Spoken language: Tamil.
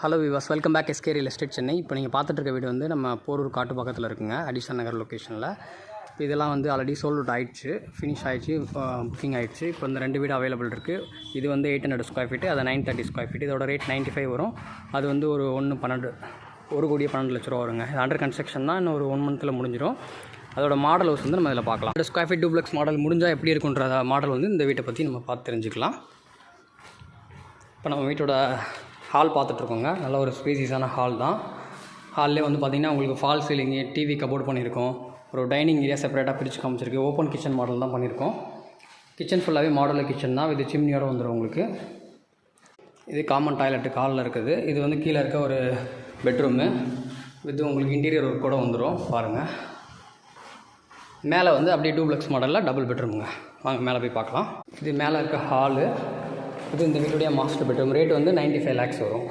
Hello viewers, welcome back SK real estate Chennai. இப்போ நீங்கள் பார்த்துட்டு இருக்க வீடு வந்து நம்ம போரூர் காட்டு பக்கத்தில் இருக்குங்க, அடிஷன் நகர் லொக்கேஷனில். இப்போ இதெல்லாம் வந்து ஆல்ரெடி சோல்ட் அவுட் ஆகிடுச்சு, ஃபினிஷ் ஆகிடுச்சு, புக்கிங் ஆகிடுச்சு. இப்போ இந்த 2 வீடு அவைலபிள் இருக்குது. இது வந்து 800 ஸ்கொயர் ஃபீட்டு, அது 930 ஸ்கொயர் ஃபீட். இதோட ரேட் 95 வரும். அது வந்து ஒரு 1,12,00,000 வருங்க. இது அண்டர் கன்ஸ்ட்ரக்ஷன் தான், இன்னும் ஒரு 1 மந்த்தில் முடிஞ்சிடும். அதோட மாடல் ஹவுஸ் வந்து நம்ம இதில் பார்க்கலாம். ஸ்கொயர் ஃபீட் டூப்ளெக்ஸ் மாடல் முடிஞ்சால் எப்படி இருக்குன்ற மாடல் வந்து இந்த வீட்டை பற்றி நம்ம பார்த்து தெரிஞ்சுக்கலாம். இப்போ நம்ம வீட்டோட ஹால் பார்த்துட்ருக்கோங்க. நல்ல ஒரு ஸ்பேசியஸான ஹால் தான். ஹால்லே வந்து பார்த்திங்கன்னா உங்களுக்கு ஃபால் சீலிங்கு, டிவி கபோர்ட் பண்ணியிருக்கோம். ஒரு டைனிங் ஏரியா செப்பரேட்டாக பிரித்து காமிச்சிருக்கு. ஓப்பன் கிச்சன் மாடல் தான் பண்ணியிருக்கோம். கிச்சன் ஃபுல்லாகவே மாடல் கிச்சன் தான், இது சிம்னியோடு வந்துடும் உங்களுக்கு. இது காமன் டாய்லெட்டு காலில் இருக்குது. இது வந்து கீழே இருக்க ஒரு பெட்ரூமு வித் உங்களுக்கு இன்டீரியர் ஒர்க் கூட வந்துடும் பாருங்கள். மேலே வந்து அப்படியே டூப்ளெக்ஸ் மாடலில் டபுள் பெட்ரூமுங்க. வாங்க மேலே போய் பார்க்கலாம். இது மேலே இருக்க ஹாலு. இது இந்த வீட்டுடைய மாஸ்டர் பெட்ரூம். ரேட் வந்து 95 lakhs வரும்.